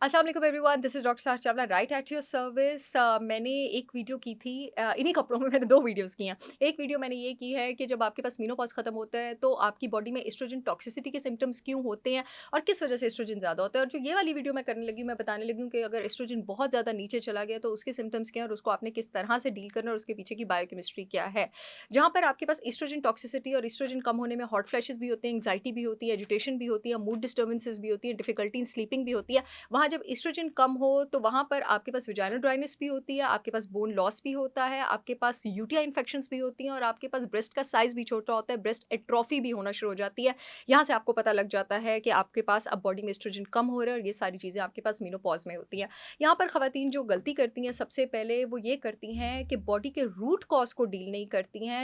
अस्सलाम वालेकुम everyone, this is doctor सार Chawla right at your service. मैंने एक वीडियो की थी, इन्हीं कपड़ों में मैंने 2 वीडियोज़ की हैं। एक वीडियो मैंने ये की है कि जब आपके पास मेनोपॉज़ खत्म होता है तो आपकी बॉडी में एस्ट्रोजन टॉक्सिसिटी के सिम्पटम्स क्यों होते हैं और किस वजह से एस्ट्रोजन ज़्यादा होता है। और जो ये वाली वीडियो मैं करने लगी हूँ, मैं बताने लगी हूँ कि अगर एस्ट्रोजन बहुत ज़्यादा नीचे चला गया तो उसके सिम्पटम्स क्या हैं और उसको आपने किस तरह से डील करना है और उसके पीछे की बायोकेमिस्ट्री क्या है। जहाँ पर आपके पास एस्ट्रोजन टॉक्सिसिटी और एस्ट्रोजन कम होने में हॉट फ्लैशेस भी होते हैं, एंग्जायटी भी होती है, एजिटेशन भी होती है, मूड डिस्टर्बेंसेस भी होती है, डिफिकल्टी इन स्लीपिंग भी होती है। वहाँ जब एस्ट्रोजन कम हो तो वहाँ पर आपके पास वेजाइनल ड्राइनेस भी होती है, आपके पास बोन लॉस भी होता है, आपके पास यूटीआई इन्फेक्शंस भी होती हैं और आपके पास ब्रेस्ट का साइज़ भी छोटा होता है, ब्रेस्ट एट्रोफी भी होना शुरू हो जाती है। यहाँ से आपको पता लग जाता है कि आपके पास अब बॉडी में एस्ट्रोजन कम हो रहा है और ये सारी चीज़ें आपके पास मेनोपॉज़ में होती हैं। यहाँ पर ख़वातीन जो गलती करती हैं सबसे पहले वो ये करती हैं कि बॉडी के रूट कॉज़ को डील नहीं करती हैं,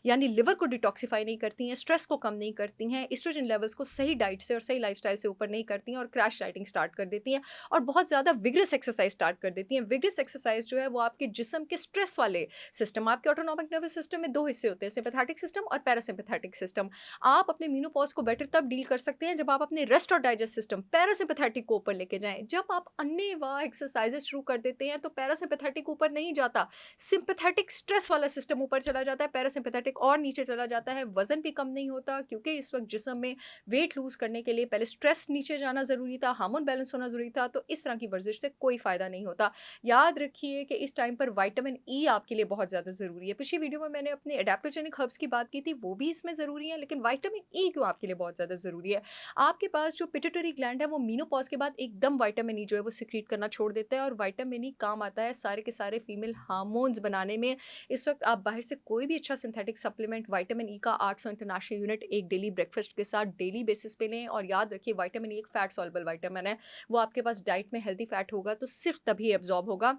यानी लिवर को डिटॉक्सिफ़ाई नहीं करती हैं, स्ट्रेस को कम नहीं करती हैं, एस्ट्रोजन लेवल्स को सही डाइट से और सही लाइफ़स्टाइल से ऊपर नहीं करती हैं और क्रैश डाइटिंग स्टार्ट कर देती हैं और बहुत ज़्यादा विगरस एक्सरसाइज स्टार्ट कर देती हैं। विगरस एक्सरसाइज जो है वो आपके जिस्म के स्ट्रेस वाले सिस्टम, आपके ऑटोनॉमिक नर्वस सिस्टम में 2 हिस्से होते हैं, सिम्पैथेटिक सिस्टम और पैरासिम्पैथेटिक सिस्टम। आप अपने मेनोपॉज़ को बेटर तब डील कर सकते हैं जब आप अपने रेस्ट और डाइजेस्ट सिस्टम पैरासिम्पैथेटिक को ऊपर लेके जाएँ। जब आप अन्नेवाह एक्सरसाइज़ेज़ शुरू कर देते हैं तो पैरासिम्पैथेटिक ऊपर नहीं जाता, सिम्पैथेटिक स्ट्रेस वाला सिस्टम ऊपर चला जाता है, पैरासिम्पैथेटिक और नीचे चला जाता है, वज़न भी कम नहीं होता क्योंकि इस वक़्त जिस्म में वेट लूज़ करने के लिए पहले स्ट्रेस नीचे जाना ज़रूरी था, हार्मोन बैलेंस होना ज़रूरी था, तो इस तरह की वर्जिश से कोई फ़ायदा नहीं होता। याद रखिए कि इस टाइम पर विटामिन ई आपके लिए बहुत ज़्यादा ज़रूरी है। पिछली वीडियो में मैंने अपने एडाप्टोजेनिक हर्ब्स की बात की थी, वो भी इसमें ज़रूरी है, लेकिन विटामिन ई क्यों आपके लिए बहुत ज़्यादा ज़रूरी है? आपके पास जो पिट्यूटरी ग्लैंड है, वो मेनोपॉज़ के बाद एकदम विटामिन ई जो है वो सिक्रीट करना छोड़ देता है और विटामिन ई काम आता है सारे के सारे फीमेल हार्मोन्स बनाने में। इस वक़्त आप बाहर से कोई भी अच्छा सिंथेटिक सप्लीमेंट विटामिन ई का 800 इंटरनेशनल यूनिट एक डेली ब्रेकफ़ास्ट के साथ डेली बेसिस पे लें और याद रखिए विटामिन ई एक फैट सॉल्युबल विटामिन है। वो आपके पास डाइट में हेल्दी फैट होगा तो सिर्फ़ तभी एब्ज़ॉर्ब होगा।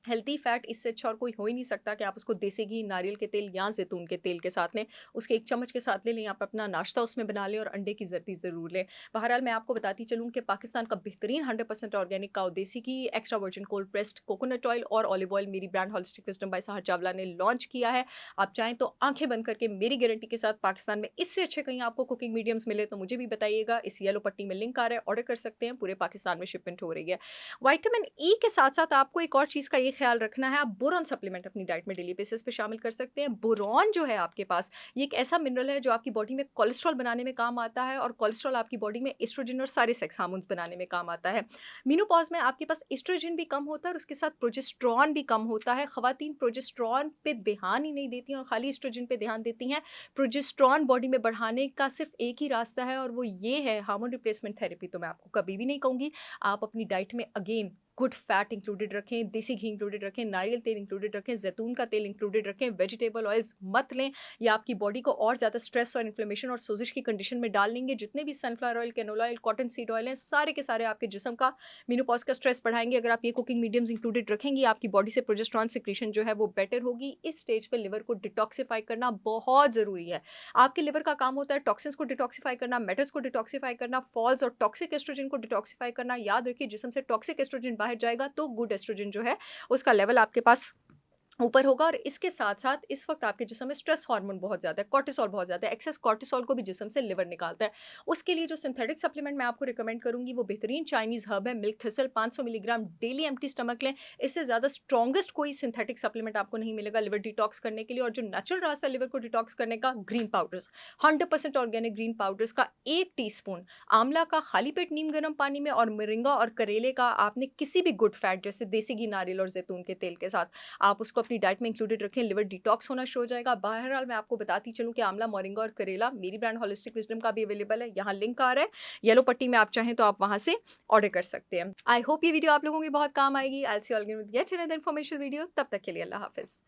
हेल्दी फैट इससे अच्छा और कोई हो ही नहीं सकता कि आप उसको देसी घी, नारियल के तेल या ज़ैतून के तेल के साथ लें। उसके 1 चम्मच के साथ ले लें, आप अपना नाश्ता उसमें बना लें और अंडे की ज़र्दी ज़रूर लें। बहरहाल मैं आपको बताती चलूँ कि पाकिस्तान का बेहतरीन 100% organic cow desi ghee, extra virgin cold pressed coconut oil और ऑलिव ऑयल मेरी brand holistic wisdom by Sahar Chawla ने लॉन्च किया है। आप चाहें तो आँखें बंद करके मेरी गारंटी के साथ पाकिस्तान में इससे अच्छे कहीं आपको कुकिंग मीडियम्स मिले तो मुझे भी बताइएगा। इस येलो पट्टी में लिंक आ रहा है, ऑर्डर कर सकते हैं, पूरे पाकिस्तान में शिपमेंट हो रही है। विटामिन ई के साथ-साथ आपको एक और चीज़ का ये ख़्याल रखना है, आप बोरॉन सप्लीमेंट अपनी डाइट में डेली बेसिस पे शामिल कर सकते हैं। बोरॉन जो है आपके पास, ये एक ऐसा मिनरल है जो आपकी बॉडी में कोलेस्ट्रॉल बनाने में काम आता है और कोलेस्ट्रॉल आपकी बॉडी में एस्ट्रोजन और सारे सेक्स हार्मोन्स बनाने में काम आता है। मेनोपॉज़ में आपके पास एस्ट्रोजन भी कम होता है और उसके साथ प्रोजेस्टेरॉन भी कम होता है। ख़वातीन प्रोजेस्टेरॉन पे ध्यान ही नहीं देती हैं और खाली एस्ट्रोजन पे ध्यान देती हैं। प्रोजेस्टेरॉन बॉडी में बढ़ाने का सिर्फ़ एक ही रास्ता है और वो ये है हार्मोन रिप्लेसमेंट थेरेपी। तो मैं आपको कभी भी नहीं कहूँगी, आप अपनी डाइट में अगेन गुड फैट इंक्लूडेड रखें, देसी घी इंक्लूडेड रखें, नारियल तेल इंक्लूडेड रखें, ज़ैतून का तेल इंक्लूडेड रखें, वेजिटेबल ऑयल्स मत लें। ये आपकी बॉडी को और ज़्यादा स्ट्रेस और इन्फ्लेमेशन और सोजिश की कंडीशन में डाल लेंगे। जितने भी sunflower oil, canola oil, cotton seed oil हैं, सारे के सारे आपके जिस्म का मेनोपॉज़ का स्ट्रेस बढ़ाएँगे। अगर आप ये कुकिंग मीडियम्स इंक्लूडेड रखेंगी, आपकी बॉडी से प्रोजेस्टेरॉन सिक्रीशन जो है वो बेटर होगी। इस स्टेज पे लिवर को डिटॉक्सिफ़ाई करना बहुत ज़रूरी है। आपके लिवर का काम होता है टॉक्सिन्स को डिटॉक्सिफ़ाई करना, मेटल्स को डिटॉक्सिफ़ाई करना, फॉल्स और टॉक्सिक एस्ट्रोजन को डिटॉक्सिफ़ाई करना। याद रखिए जिस्म से टॉक्सिक एस्ट्रोजन बाहर जाएगा तो गुड एस्ट्रोजन जो है उसका लेवल आपके पास ऊपर होगा और इसके साथ-साथ इस वक़्त आपके जिस्म में स्ट्रेस हार्मोन बहुत ज़्यादा है, कॉर्टिसोल बहुत ज़्यादा है, एक्सेस कॉर्टिसोल को भी जिस्म से लिवर निकालता है। उसके लिए जो सिंथेटिक सप्लीमेंट मैं आपको रिकमेंड करूँगी वो बेहतरीन चाइनीज़ हर्ब है milk thistle 500 milligram daily empty stomach लें। इससे ज़्यादा स्ट्रॉन्गेस्ट कोई सिंथेटिक सप्लीमेंट आपको नहीं मिलेगा लिवर डिटॉक्स करने के लिए और जो नेचुरल रास्ता है लिवर को डिटॉक्स करने का green powders, 100% organic green powders का 1 टीस्पून आंवला का खाली पेट नीम गर्म पानी में और मोरिंगा और करेले का आपने किसी भी गुड फैट जैसे देसी घी, नारियल और ज़ैतून के तेल के साथ आप उसको अपनी डाइट में इंक्लूडेड रखें, लिवर डिटॉक्स होना शुरू हो जाएगा। बहरहाल मैं आपको बताती चलूँ कि आंवला, मोरिंगा और करेला मेरी ब्रांड होलिस्टिक विज़डम का भी अवेलेबल है। यहाँ लिंक आ रहा है, येलो पट्टी में आप चाहें तो आप वहाँ से ऑर्डर कर सकते हैं। आई होप ये वीडियो आप लोगों की बहुत काम आएगी। I will see you all again with yet another informative video. तब तक के लिए अल्लाह हाफ़िज़।